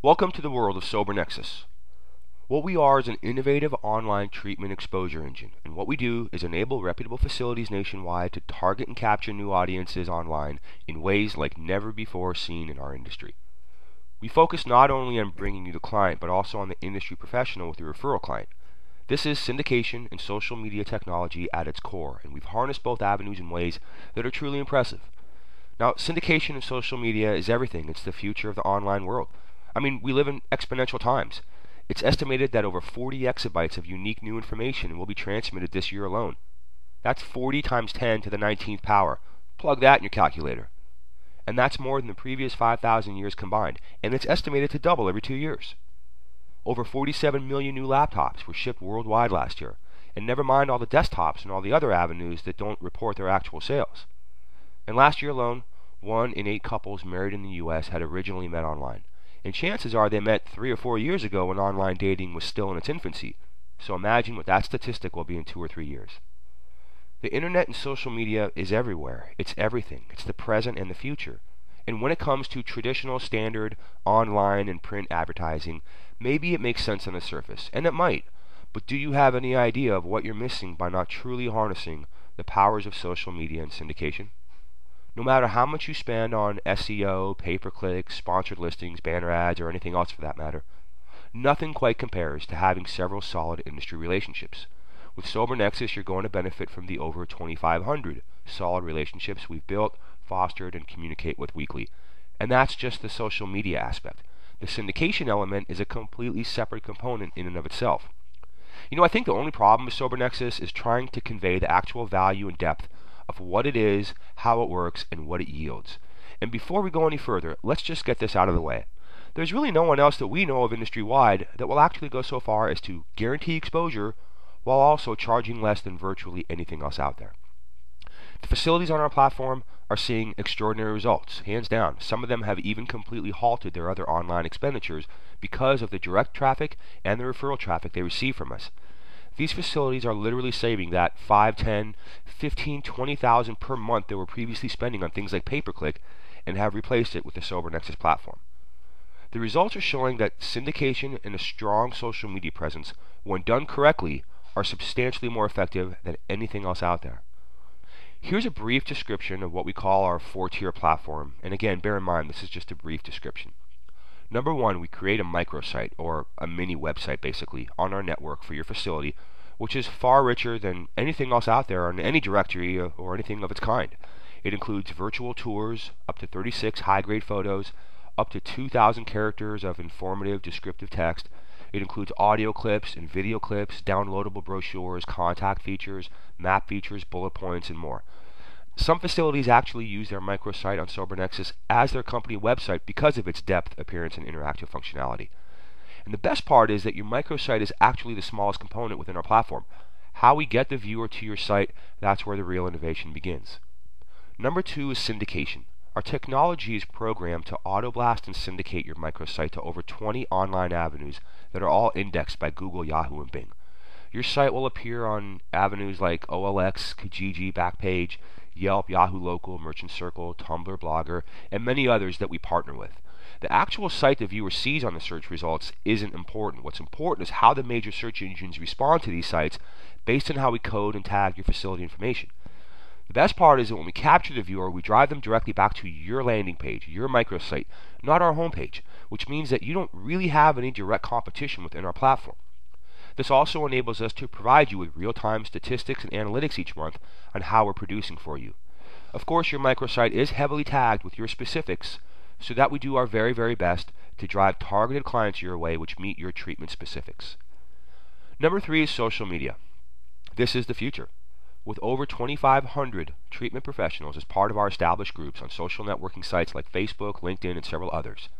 Welcome to the world of Sober NEXUS. What we are is an innovative online treatment exposure engine, and what we do is enable reputable facilities nationwide to target and capture new audiences online in ways like never before seen in our industry. We focus not only on bringing you the client, but also on the industry professional with your referral client. This is syndication and social media technology at its core, and we've harnessed both avenues in ways that are truly impressive. Now, syndication and social media is everything. It's the future of the online world. We live in exponential times. It's estimated that over 40 exabytes of unique new information will be transmitted this year alone. That's 40 times 10 to the 19th power. Plug that in your calculator. And that's more than the previous 5,000 years combined, and it's estimated to double every 2 years. Over 47 million new laptops were shipped worldwide last year, and never mind all the desktops and all the other avenues that don't report their actual sales. And last year alone, 1 in 8 couples married in the U.S. had originally met online. And chances are they met 3 or 4 years ago when online dating was still in its infancy. So imagine what that statistic will be in 2 or 3 years. The internet and social media is everywhere. It's everything. It's the present and the future. And when it comes to traditional standard online and print advertising, maybe it makes sense on the surface. And it might. But do you have any idea of what you're missing by not truly harnessing the powers of social media and syndication? No matter how much you spend on SEO, pay-per-click, sponsored listings, banner ads, or anything else for that matter, nothing quite compares to having several solid industry relationships. With Sober NEXUS, you're going to benefit from the over 2,500 solid relationships we've built, fostered, and communicate with weekly. And that's just the social media aspect. The syndication element is a completely separate component in and of itself. I think the only problem with Sober NEXUS is trying to convey the actual value and depth of what it is, how it works, and what it yields. And before we go any further, let's just get this out of the way. There's really no one else that we know of industry-wide that will actually go so far as to guarantee exposure while also charging less than virtually anything else out there. The facilities on our platform are seeing extraordinary results, hands down. Some of them have even completely halted their other online expenditures because of the direct traffic and the referral traffic they receive from us. These facilities are literally saving that 5, 10, 15, 20,000 per month they were previously spending on things like pay-per-click and have replaced it with the Sober NEXUS platform. The results are showing that syndication and a strong social media presence, when done correctly, are substantially more effective than anything else out there. Here's a brief description of what we call our 4-tier platform, and again, bear in mind this is just a brief description. Number 1, we create a microsite, or a mini website basically, on our network for your facility, which is far richer than anything else out there on any directory or anything of its kind. It includes virtual tours, up to 36 high-grade photos, up to 2,000 characters of informative, descriptive text. It includes audio clips and video clips, downloadable brochures, contact features, map features, bullet points, and more. Some facilities actually use their microsite on Sober NEXUS as their company website because of its depth, appearance, and interactive functionality. And the best part is that your microsite is actually the smallest component within our platform. How we get the viewer to your site, that's where the real innovation begins. Number 2 is syndication. Our technology is programmed to auto-blast and syndicate your microsite to over 20 online avenues that are all indexed by Google, Yahoo, and Bing. Your site will appear on avenues like OLX, Kijiji, Backpage, Yelp, Yahoo Local, Merchant Circle, Tumblr, Blogger, and many others that we partner with. The actual site the viewer sees on the search results isn't important. What's important is how the major search engines respond to these sites based on how we code and tag your facility information. The best part is that when we capture the viewer, we drive them directly back to your landing page, your microsite, not our homepage, which means that you don't really have any direct competition within our platform. This also enables us to provide you with real-time statistics and analytics each month on how we're producing for you. Of course, your microsite is heavily tagged with your specifics so that we do our very, very best to drive targeted clients your way which meet your treatment specifics. Number 3 is social media. This is the future. With over 2,500 treatment professionals as part of our established groups on social networking sites like Facebook, LinkedIn, and several others,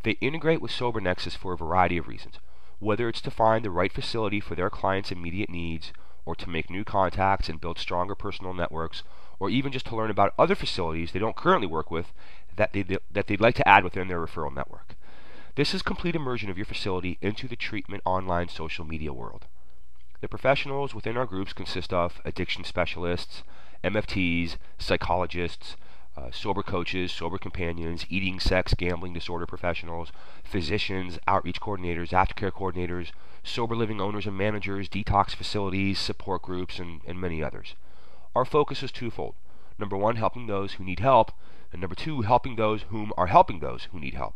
they integrate with Sober NEXUS for a variety of reasons. Whether it's to find the right facility for their clients' immediate needs, or to make new contacts and build stronger personal networks, or even just to learn about other facilities they don't currently work with that they'd like to add within their referral network. This is complete immersion of your facility into the treatment online social media world. The professionals within our groups consist of addiction specialists, MFTs, psychologists, sober coaches, sober companions, eating, sex, gambling, disorder professionals, physicians, outreach coordinators, aftercare coordinators, sober living owners and managers, detox facilities, support groups, and many others. Our focus is twofold. Number one, helping those who need help, and number two, helping those whom are helping those who need help.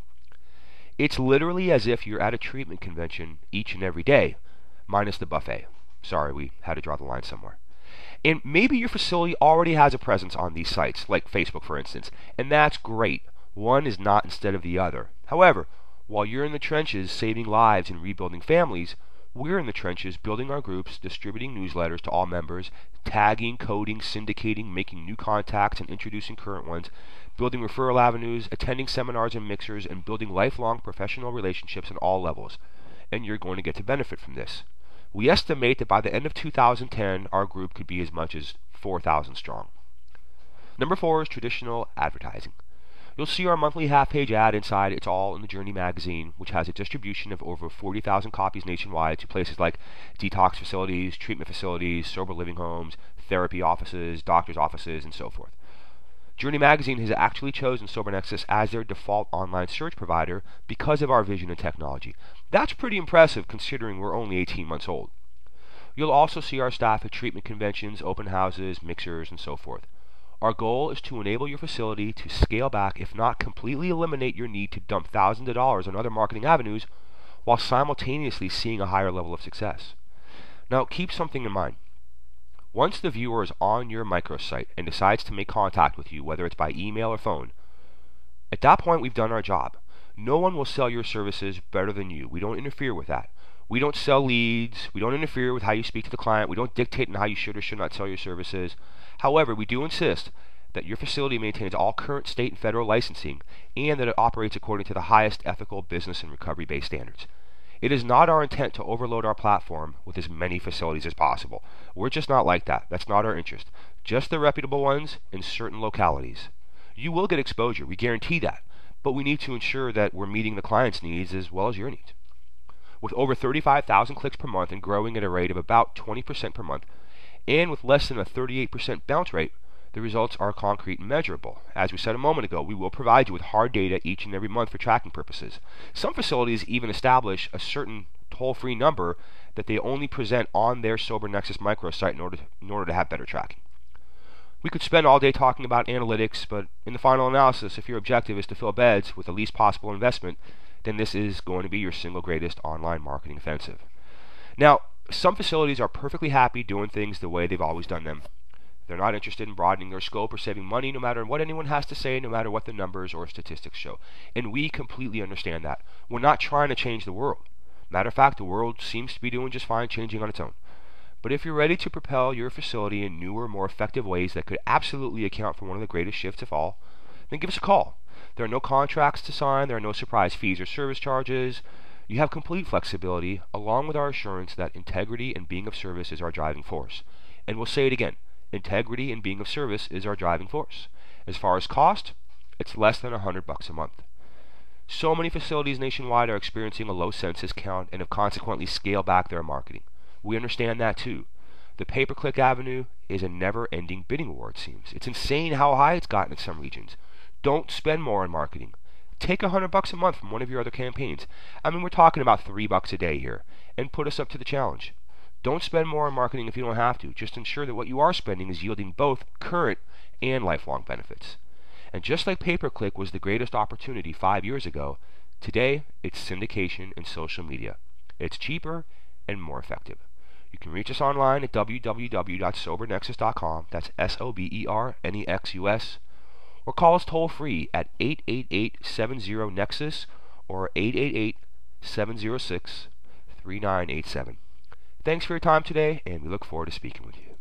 It's literally as if you're at a treatment convention each and every day, minus the buffet. Sorry, we had to draw the line somewhere. And maybe your facility already has a presence on these sites, like Facebook for instance, and that's great. One is not instead of the other. However, while you're in the trenches saving lives and rebuilding families, we're in the trenches building our groups, distributing newsletters to all members, tagging, coding, syndicating, making new contacts and introducing current ones, building referral avenues, attending seminars and mixers, and building lifelong professional relationships at all levels. And you're going to get to benefit from this. We estimate that by the end of 2010, our group could be as much as 4,000 strong. Number 4 is traditional advertising. You'll see our monthly half-page ad inside It's All in the Journey magazine, which has a distribution of over 40,000 copies nationwide to places like detox facilities, treatment facilities, sober living homes, therapy offices, doctors' offices, and so forth. Journey magazine has actually chosen SoberNexus as their default online search provider because of our vision and technology. That's pretty impressive considering we're only 18 months old. You'll also see our staff at treatment conventions, open houses, mixers, and so forth. Our goal is to enable your facility to scale back, if not completely eliminate your need to dump thousands of dollars on other marketing avenues, while simultaneously seeing a higher level of success. Now, keep something in mind. Once the viewer is on your microsite and decides to make contact with you, whether it's by email or phone, at that point we've done our job. No one will sell your services better than you. We don't interfere with that. We don't sell leads. We don't interfere with how you speak to the client. We don't dictate on how you should or should not sell your services. However, we do insist that your facility maintains all current state and federal licensing and that it operates according to the highest ethical business and recovery-based standards. It is not our intent to overload our platform with as many facilities as possible. We're just not like that. That's not our interest. Just the reputable ones in certain localities. You will get exposure. We guarantee that. But we need to ensure that we're meeting the client's needs as well as your needs. With over 35,000 clicks per month and growing at a rate of about 20% per month, and with less than a 38% bounce rate, the results are concrete and measurable. As we said a moment ago, we will provide you with hard data each and every month for tracking purposes. Some facilities even establish a certain toll-free number that they only present on their SoberNexus microsite in order to have better tracking. We could spend all day talking about analytics, but in the final analysis, if your objective is to fill beds with the least possible investment, then this is going to be your single greatest online marketing offensive. Now, some facilities are perfectly happy doing things the way they've always done them. They're not interested in broadening their scope or saving money no matter what anyone has to say, no matter what the numbers or statistics show. And we completely understand that. We're not trying to change the world. Matter of fact, the world seems to be doing just fine changing on its own. But if you're ready to propel your facility in newer, more effective ways that could absolutely account for one of the greatest shifts of all, then give us a call. There are no contracts to sign. There are no surprise fees or service charges. You have complete flexibility, along with our assurance that integrity and being of service is our driving force. And we'll say it again. Integrity and being of service is our driving force. As far as cost, it's less than $100 a month. So many facilities nationwide are experiencing a low census count and have consequently scaled back their marketing. We understand that too. The pay-per-click avenue is a never-ending bidding war, it seems. It's insane how high it's gotten in some regions. Don't spend more on marketing. Take $100 a month from one of your other campaigns. I mean, we're talking about $3 a day here, and put us up to the challenge. Don't spend more on marketing if you don't have to. Just ensure that what you are spending is yielding both current and lifelong benefits. And just like pay-per-click was the greatest opportunity 5 years ago, today it's syndication and social media. It's cheaper and more effective. You can reach us online at www.sobernexus.com. That's SOBERNEXUS. Or call us toll-free at 888-70-NEXUS or 888-706-3987. Thanks for your time today, and we look forward to speaking with you.